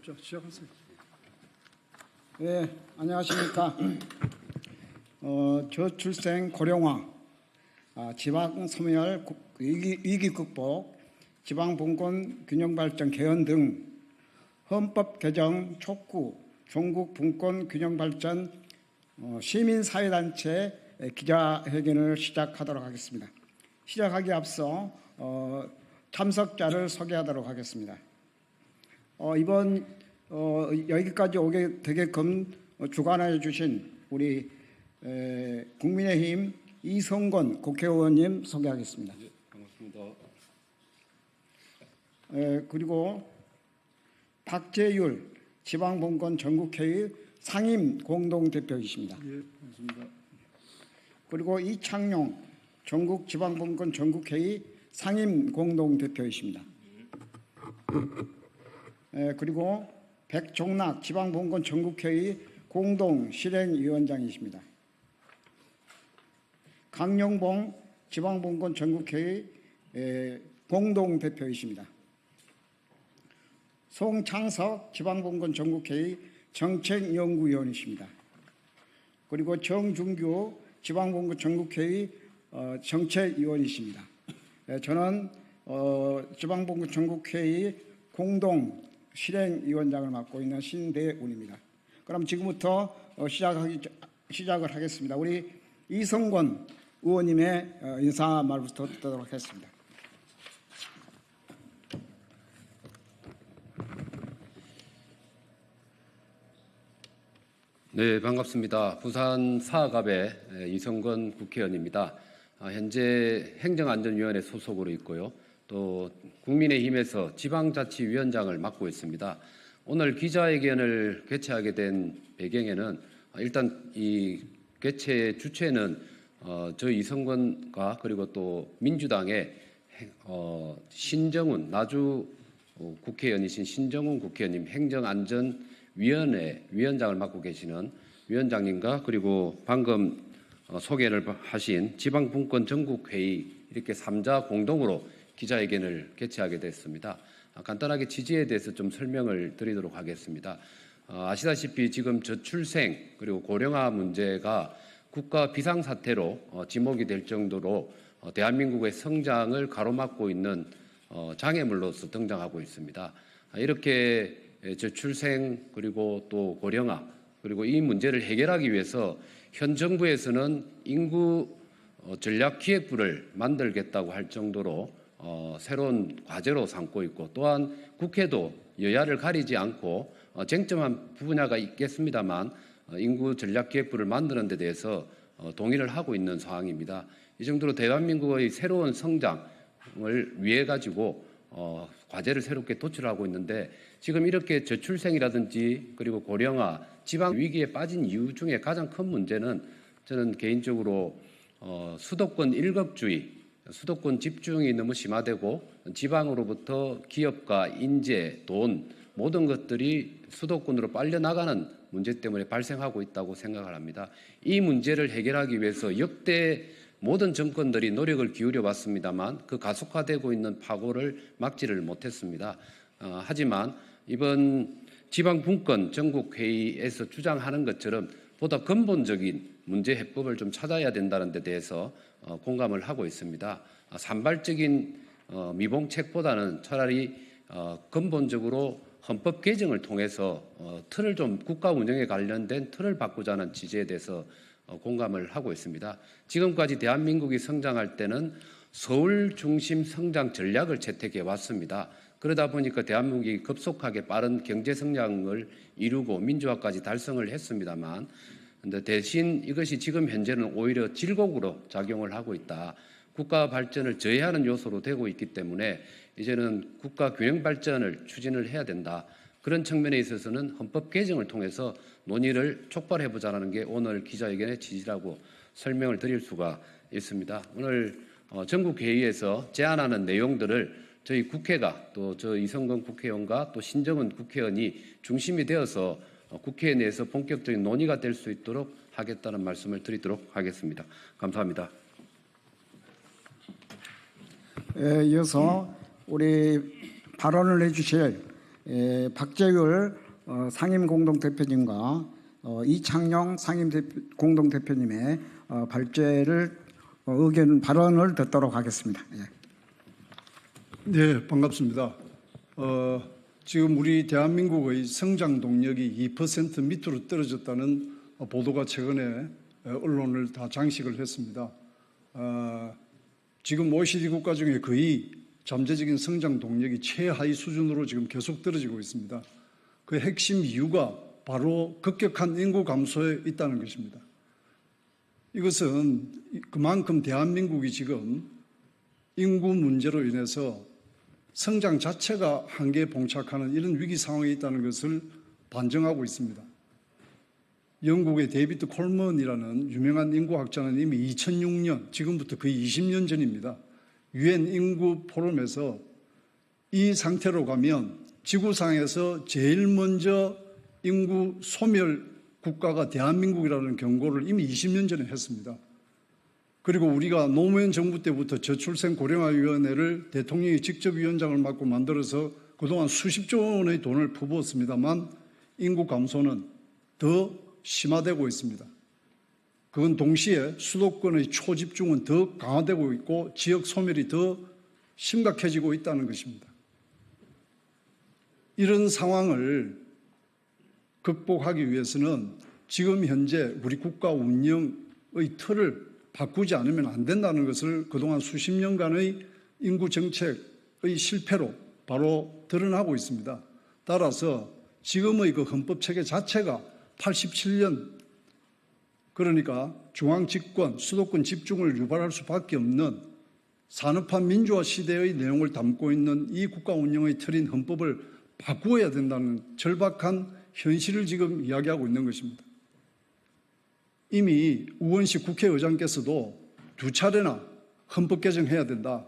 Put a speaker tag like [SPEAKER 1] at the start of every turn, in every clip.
[SPEAKER 1] 자, 시작하세요.
[SPEAKER 2] 네, 안녕하십니까. 저출생 고령화, 지방소멸 위기 극복, 지방분권 균형발전 개헌 등 헌법 개정 촉구, 종국 분권 균형발전 시민사회단체 기자회견을 시작하도록 하겠습니다. 시작하기 앞서 참석자를 소개하도록 하겠습니다. 이번 여기까지 오게 되게끔 주관해 주신 우리 국민의힘 이성건 국회의원님 소개하겠습니다.
[SPEAKER 3] 네, 반갑습니다.
[SPEAKER 2] 그리고 박재율 지방분권 전국회의 상임 공동대표이십니다.
[SPEAKER 1] 예, 반갑습니다.
[SPEAKER 2] 그리고 이창용 전국지방분권 전국회의 상임 공동대표이십니다. 그리고 백종락 지방분권 전국회의 공동실행위원장이십니다. 강영봉 지방분권 전국회의 공동대표이십니다. 송창석 지방분권 전국회의 정책연구위원이십니다. 그리고 정준규 지방분권 전국회의 정책위원이십니다. 저는 지방분권 전국회의 공동실행위원장을 맡고 있는 신대운입니다. 그럼 지금부터 시작을 하겠습니다. 우리 이성건 의원님의 인사 말부터 듣도록 하겠습니다.
[SPEAKER 3] 네, 반갑습니다. 부산 사갑의 이성건 국회의원입니다. 현재 행정안전위원회 소속으로 있고요. 또 국민의힘에서 지방자치위원장을 맡고 있습니다. 오늘 기자회견을 개최하게 된 배경에는 일단 이 개최 주체는 저희 이성건과 그리고 또 민주당의 신정훈 나주 국회의원이신 신정훈 국회의원님 행정안전위원회 위원장을 맡고 계시는 위원장님과 그리고 방금 소개를 하신 지방분권 전국회의 이렇게 3자 공동으로 기자회견을 개최하게 됐습니다. 간단하게 취지에 대해서 좀 설명을 드리도록 하겠습니다. 아시다시피 지금 저출생 그리고 고령화 문제가 국가 비상사태로 지목이 될 정도로 대한민국의 성장을 가로막고 있는 장애물로서 등장하고 있습니다. 이렇게 저출생 그리고 또 고령화 그리고 이 문제를 해결하기 위해서 현 정부에서는 인구 전략기획부를 만들겠다고 할 정도로 새로운 과제로 삼고 있고 또한 국회도 여야를 가리지 않고 쟁점한 분야가 있겠습니다만 인구 전략기획부를 만드는 데 대해서 동의를 하고 있는 상황입니다. 이 정도로 대한민국의 새로운 성장을 위해 가지고 과제를 새롭게 도출하고 있는데 지금 이렇게 저출생이라든지 그리고 고령화, 지방 위기에 빠진 이유 중에 가장 큰 문제는 저는 개인적으로 수도권 일극주의, 수도권 집중이 너무 심화되고 지방으로부터 기업과 인재, 돈 모든 것들이 수도권으로 빨려나가는 문제 때문에 발생하고 있다고 생각을 합니다. 이 문제를 해결하기 위해서 역대 모든 정권들이 노력을 기울여 왔습니다만 그 가속화되고 있는 파고를 막지를 못했습니다. 하지만 이번 지방분권 전국회의에서 주장하는 것처럼 보다 근본적인 문제 해법을 좀 찾아야 된다는 데 대해서 공감을 하고 있습니다. 산발적인 미봉책보다는 차라리 근본적으로 헌법 개정을 통해서 틀을 좀 국가 운영에 관련된 틀을 바꾸자는 취지에 대해서 공감을 하고 있습니다. 지금까지 대한민국이 성장할 때는 서울 중심 성장 전략을 채택해 왔습니다. 그러다 보니까 대한민국이 급속하게 빠른 경제 성장을 이루고 민주화까지 달성을 했습니다만 근데 대신 이것이 지금 현재는 오히려 질곡으로 작용을 하고 있다. 국가 발전을 저해하는 요소로 되고 있기 때문에 이제는 국가 균형 발전을 추진을 해야 된다. 그런 측면에 있어서는 헌법 개정을 통해서 논의를 촉발해보자는 게 오늘 기자회견의 취지라고 설명을 드릴 수가 있습니다. 오늘 전국회의에서 제안하는 내용들을 저희 국회가 또 저 이성건 국회의원과 또 신정은 국회의원이 중심이 되어서 국회 내에서 본격적인 논의가 될 수 있도록 하겠다는 말씀을 드리도록 하겠습니다. 감사합니다.
[SPEAKER 2] 이어서 우리 발언을 해주실 박재율 상임 공동대표님과 이창용 상임 공동대표님의 발언을 듣도록 하겠습니다. 예.
[SPEAKER 1] 네, 반갑습니다. 지금 우리 대한민국의 성장 동력이 2% 밑으로 떨어졌다는 보도가 최근에 언론을 다 장식을 했습니다. 지금 OECD 국가 중에 거의 잠재적인 성장 동력이 최하위 수준으로 지금 계속 떨어지고 있습니다. 그 핵심 이유가 바로 급격한 인구 감소에 있다는 것입니다. 이것은 그만큼 대한민국이 지금 인구 문제로 인해서 성장 자체가 한계에 봉착하는 이런 위기 상황에 있다는 것을 반증하고 있습니다. 영국의 데이비드 콜먼이라는 유명한 인구학자는 이미 2006년, 지금부터 거의 20년 전입니다. 유엔 인구 포럼에서 이 상태로 가면 지구상에서 제일 먼저 인구 소멸 국가가 대한민국이라는 경고를 이미 20년 전에 했습니다. 그리고 우리가 노무현 정부 때부터 저출생 고령화위원회를 대통령이 직접 위원장을 맡고 만들어서 그동안 수십조 원의 돈을 퍼부었습니다만 인구 감소는 더 심화되고 있습니다. 그건 동시에 수도권의 초집중은 더 강화되고 있고 지역 소멸이 더 심각해지고 있다는 것입니다. 이런 상황을 극복하기 위해서는 지금 현재 우리 국가 운영의 틀을 바꾸지 않으면 안 된다는 것을 그동안 수십 년간의 인구 정책의 실패로 바로 드러나고 있습니다. 따라서 지금의 그 헌법 체계 자체가 87년, 그러니까 중앙 집권, 수도권 집중을 유발할 수밖에 없는 산업화 민주화 시대의 내용을 담고 있는 이 국가 운영의 틀인 헌법을 바꾸어야 된다는 절박한 현실을 지금 이야기하고 있는 것입니다. 이미 우원식 국회의장께서도 2차례나 헌법 개정해야 된다,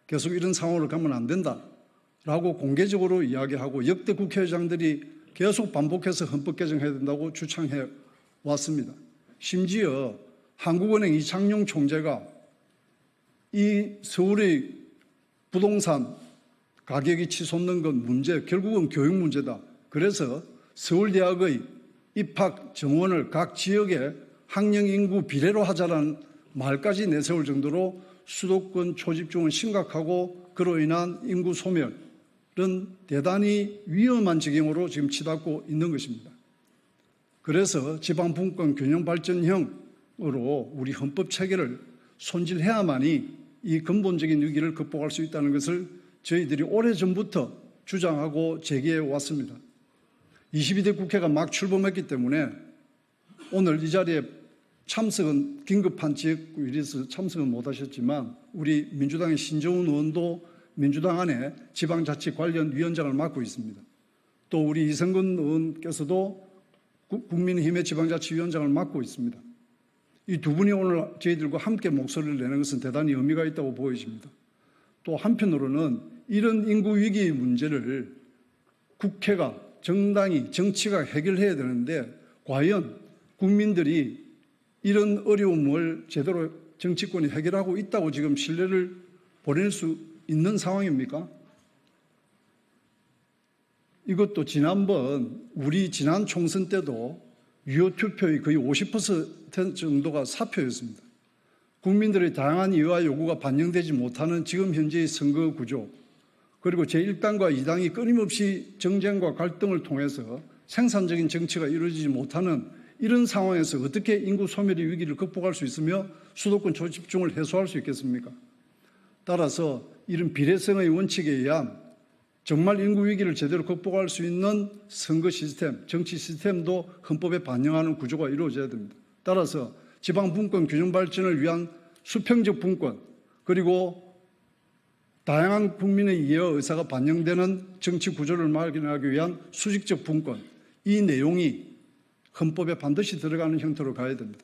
[SPEAKER 1] 계속 이런 상황으로 가면 안 된다라고 공개적으로 이야기하고 역대 국회의장들이 계속 반복해서 헌법 개정해야 된다고 주창해 왔습니다. 심지어 한국은행 이창용 총재가 이 서울의 부동산 가격이 치솟는 건 문제, 결국은 교육 문제다. 그래서 서울대학의 입학 정원을 각 지역에 학령 인구 비례로 하자라는 말까지 내세울 정도로 수도권 초집중은 심각하고 그로 인한 인구 소멸은 대단히 위험한 지경으로 지금 치닫고 있는 것입니다. 그래서 지방분권 균형 발전형으로 우리 헌법 체계를 손질해야만이 이 근본적인 위기를 극복할 수 있다는 것을 저희들이 오래전부터 주장하고 제기해 왔습니다. 22대 국회가 막 출범했기 때문에 오늘 이 자리에 참석은 긴급한 지역구 일에서 참석은 못하셨지만 우리 민주당의 신정훈 의원도 민주당 안에 지방자치 관련 위원장을 맡고 있습니다. 또 우리 이성근 의원께서도 국민의힘의 지방자치위원장을 맡고 있습니다. 이 두 분이 오늘 저희들과 함께 목소리를 내는 것은 대단히 의미가 있다고 보여집니다. 또 한편으로는 이런 인구 위기의 문제를 국회가, 정당이, 정치가 해결해야 되는데 과연 국민들이 이런 어려움을 제대로 정치권이 해결하고 있다고 지금 신뢰를 보낼 수 있는 상황입니까? 이것도 지난번 우리 지난 총선 때도 유효 투표의 거의 50% 정도가 사표였습니다. 국민들의 다양한 이유와 요구가 반영되지 못하는 지금 현재의 선거 구조, 그리고 제1당과 2당이 끊임없이 정쟁과 갈등을 통해서 생산적인 정치가 이루어지지 못하는 이런 상황에서 어떻게 인구 소멸의 위기를 극복할 수 있으며 수도권 초집중을 해소할 수 있겠습니까? 따라서 이런 비례성의 원칙에 의한 정말 인구 위기를 제대로 극복할 수 있는 선거 시스템, 정치 시스템도 헌법에 반영하는 구조가 이루어져야 됩니다. 따라서 지방분권 균형 발전을 위한 수평적 분권, 그리고 다양한 국민의 이해와 의사가 반영되는 정치 구조를 마련하기 위한 수직적 분권, 이 내용이 헌법에 반드시 들어가는 형태로 가야 됩니다.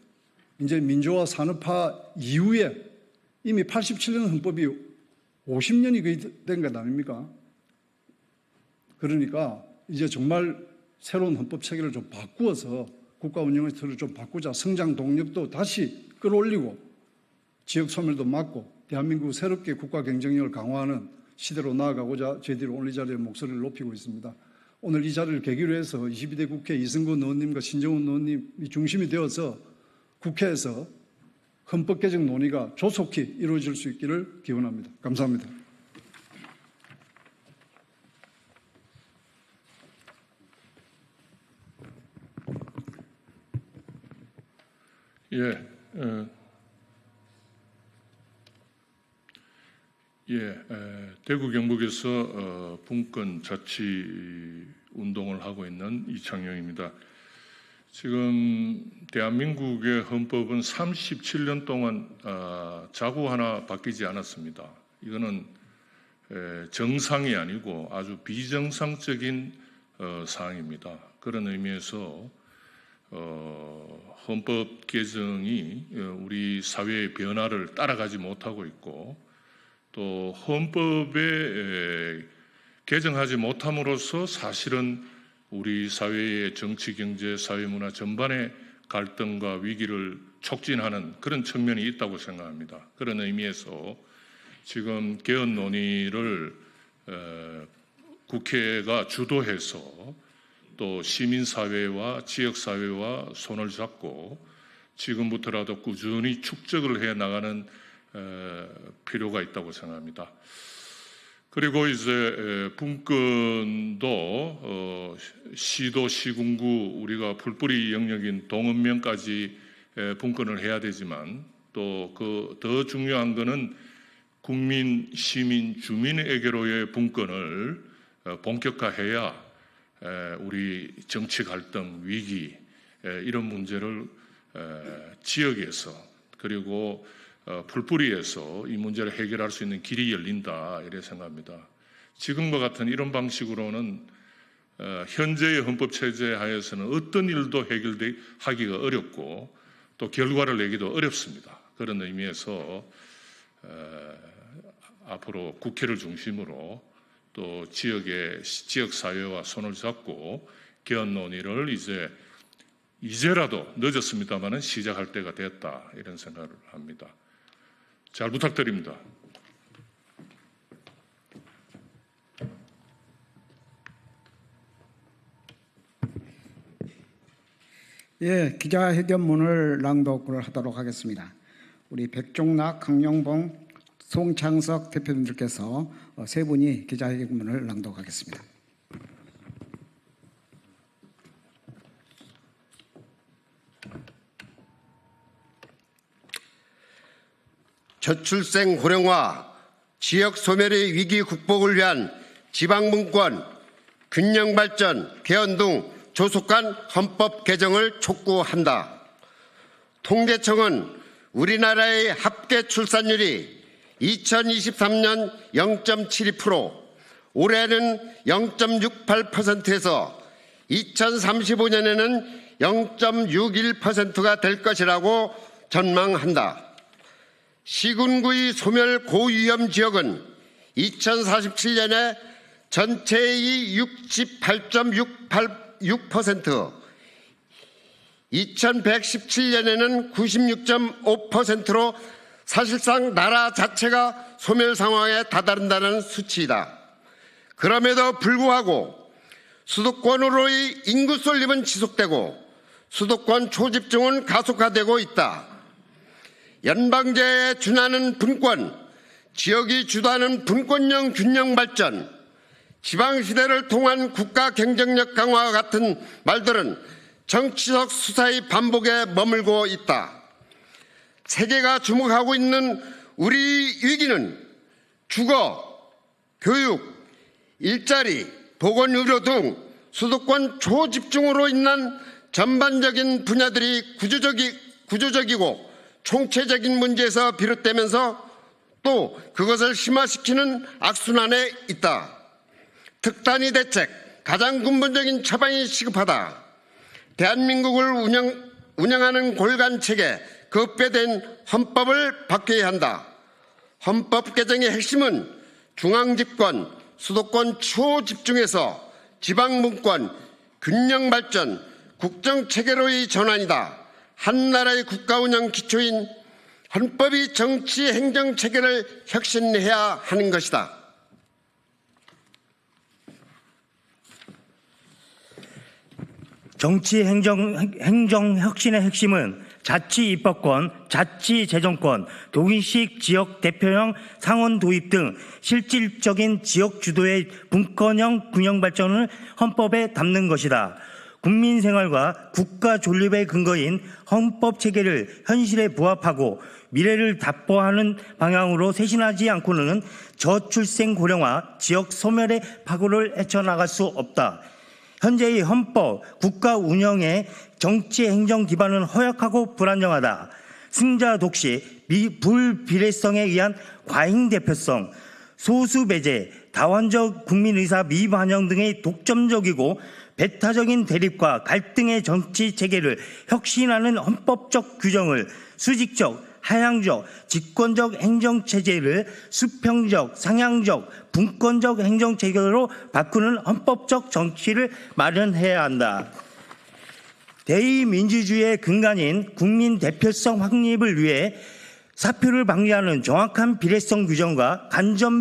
[SPEAKER 1] 이제 민주화 산업화 이후에 이미 87년 헌법이 50년이 거의 된 것 아닙니까? 그러니까 이제 정말 새로운 헌법 체계를 좀 바꾸어서 국가 운영의 틀을 좀 바꾸자, 성장 동력도 다시 끌어올리고 지역 소멸도 막고 대한민국 새롭게 국가 경쟁력을 강화하는 시대로 나아가고자 저희들이 오늘 이 자리에 목소리를 높이고 있습니다. 오늘 이 자리를 계기로 해서 22대 국회 이승건 의원님과 신정훈 의원님이 중심이 되어서 국회에서 헌법 개정 논의가 조속히 이루어질 수 있기를 기원합니다. 감사합니다.
[SPEAKER 4] 대구 경북에서 분권 자치 운동을 하고 있는 이창용입니다. 지금 대한민국의 헌법은 37년 동안 자구 하나 바뀌지 않았습니다. 이거는 정상이 아니고 아주 비정상적인 사항입니다. 그런 의미에서 헌법 개정이 우리 사회의 변화를 따라가지 못하고 있고 또 헌법에 개정하지 못함으로써 사실은 우리 사회의 정치, 경제, 사회문화 전반의 갈등과 위기를 촉진하는 그런 측면이 있다고 생각합니다. 그런 의미에서 지금 개헌 논의를 국회가 주도해서 또 시민사회와 지역사회와 손을 잡고 지금부터라도 꾸준히 축적을 해 나가는 필요가 있다고 생각합니다. 그리고 이제 분권도 시도, 시군구 우리가 풀뿌리 영역인 동읍면까지 분권을 해야 되지만 또 그 더 중요한 것은 국민, 시민, 주민에게로의 분권을 본격화해야 우리 정치 갈등, 위기 이런 문제를 지역에서 그리고 풀뿌리에서 이 문제를 해결할 수 있는 길이 열린다 이렇게 생각합니다. 지금과 같은 이런 방식으로는 현재의 헌법 체제 하에서는 어떤 일도 해결하기가 어렵고 또 결과를 내기도 어렵습니다. 그런 의미에서 앞으로 국회를 중심으로 또 지역 사회와 손을 잡고 개헌 논의를 이제라도 늦었습니다만은 시작할 때가 됐다 이런 생각을 합니다. 잘 부탁드립니다.
[SPEAKER 2] 기자회견문을 낭독을 하도록 하겠습니다. 우리 백종락, 강영봉, 송창석 대표님들께서 세 분이 기자회견문을 낭독하겠습니다.
[SPEAKER 5] 저출생 고령화, 지역 소멸의 위기 극복을 위한 지방분권, 균형 발전, 개헌 등 조속한 헌법 개정을 촉구한다. 통계청은 우리나라의 합계 출산율이 2023년 0.72%, 올해는 0.68%에서 2035년에는 0.61%가 될 것이라고 전망한다. 시군구의 소멸 고위험 지역은 2047년에 전체의 68.6%, 2117년에는 96.5%로 사실상 나라 자체가 소멸 상황에 다다른다는 수치이다. 그럼에도 불구하고 수도권으로의 인구 쏠림은 지속되고 수도권 초집중은 가속화되고 있다. 연방제에 준하는 분권, 지역이 주도하는 분권형 균형 발전, 지방시대를 통한 국가 경쟁력 강화와 같은 말들은 정치적 수사의 반복에 머물고 있다. 세계가 주목하고 있는 우리 위기는 주거, 교육, 일자리, 보건의료 등 수도권 초집중으로 인한 전반적인 분야들이 구조적이고 총체적인 문제에서 비롯되면서 또 그것을 심화시키는 악순환에 있다. 특단의 대책, 가장 근본적인 처방이 시급하다. 대한민국을 운영하는 골간체계, 급배된 헌법을 바뀌어야 한다. 헌법 개정의 핵심은 중앙집권, 수도권 초집중에서 지방분권, 균형 발전, 국정체계로의 전환이다. 한 나라의 국가 운영 기초인 헌법이 정치 행정 체계를 혁신해야 하는 것이다.
[SPEAKER 6] 정치 행정 혁신의 핵심은 자치 입법권, 자치 재정권, 독일식 지역 대표형 상원 도입 등 실질적인 지역 주도의 분권형 균형 발전을 헌법에 담는 것이다. 국민 생활과 국가 존립의 근거인 헌법 체계를 현실에 부합하고 미래를 답보하는 방향으로 쇄신하지 않고는 저출생 고령화, 지역 소멸의 파고를 헤쳐나갈 수 없다. 현재의 헌법, 국가 운영의 정치 행정 기반은 허약하고 불안정하다. 승자 독식, 불비례성에 의한 과잉 대표성, 소수 배제, 다원적 국민의사 미반영 등의 독점적이고 배타적인 대립과 갈등의 정치 체계를 혁신하는 헌법적 규정을 수직적, 하향적, 집권적 행정체제를 수평적, 상향적, 분권적 행정체계로 바꾸는 헌법적 정치를 마련해야 한다. 대의민주주의의 근간인 국민 대표성 확립을 위해 사표를 방지하는 정확한 비례성 규정과 간접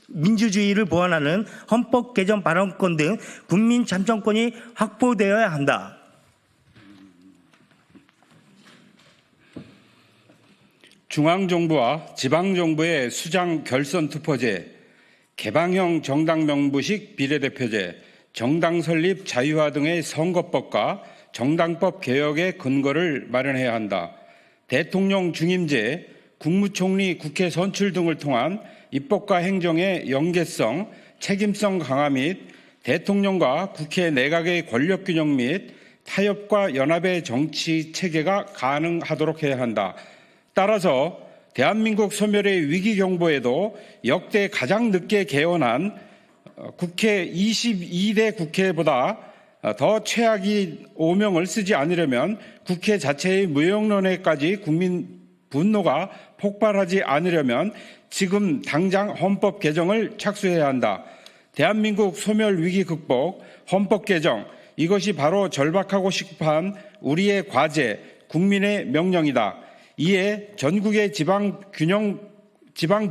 [SPEAKER 6] 민주주의를 보완하는 헌법 개정 발언권 등 국민 참정권이 확보되어야 한다.
[SPEAKER 7] 중앙정부와 지방정부의 수장 결선 투표제, 개방형 정당 명부식 비례대표제, 정당 설립 자유화 등의 선거법과 정당법 개혁의 근거를 마련해야 한다. 대통령 중임제, 국무총리 국회 선출 등을 통한 입법과 행정의 연계성, 책임성 강화 및 대통령과 국회 내각의 권력균형 및 타협과 연합의 정치 체계가 가능하도록 해야 한다. 따라서 대한민국 소멸의 위기 경보에도 역대 가장 늦게 개원한 국회 22대 국회보다 더 최악의 오명을 쓰지 않으려면 국회 자체의 무용론에까지 국민 분노가 폭발하지 않으려면 지금 당장 헌법 개정을 착수해야 한다. 대한민국 소멸 위기 극복, 헌법 개정, 이것이 바로 절박하고 시급한 우리의 과제, 국민의 명령이다. 이에 전국의 지방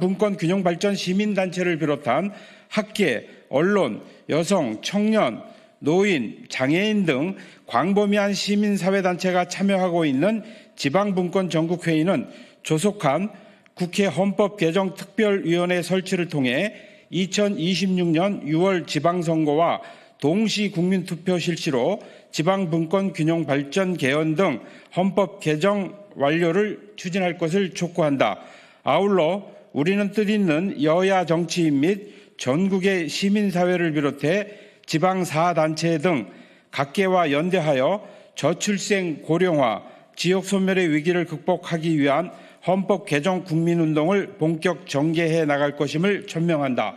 [SPEAKER 7] 분권 균형 발전 시민단체를 비롯한 학계, 언론, 여성, 청년, 노인, 장애인 등 광범위한 시민사회단체가 참여하고 있는 지방분권 전국회의는 조속한 국회 헌법개정특별위원회 설치를 통해 2026년 6월 지방선거와 동시 국민투표 실시로 지방분권 균형 발전 개헌 등 헌법 개정 완료를 추진할 것을 촉구한다. 아울러 우리는 뜻있는 여야 정치인 및 전국의 시민사회를 비롯해 지방사단체 등 각계와 연대하여 저출생 고령화, 지역소멸의 위기를 극복하기 위한 헌법 개정 국민운동을 본격 전개해 나갈 것임을 천명한다.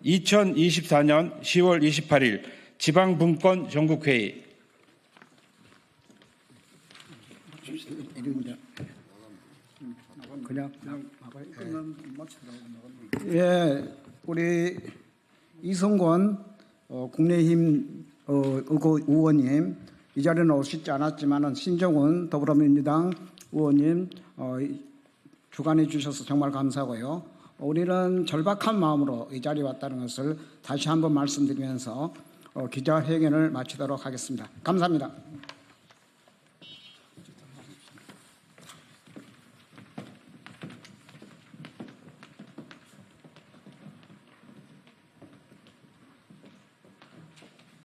[SPEAKER 7] 2024년 10월 28일 지방분권 전국회의.
[SPEAKER 2] 예, 우리 이성권 국민의힘 의원님 이 자리는 오시지 않았지만은 신정훈 더불어민주당 의원님 주관해 주셔서 정말 감사하고요. 우리는 절박한 마음으로 이 자리에 왔다는 것을 다시 한번 말씀드리면서 기자회견을 마치도록 하겠습니다. 감사합니다.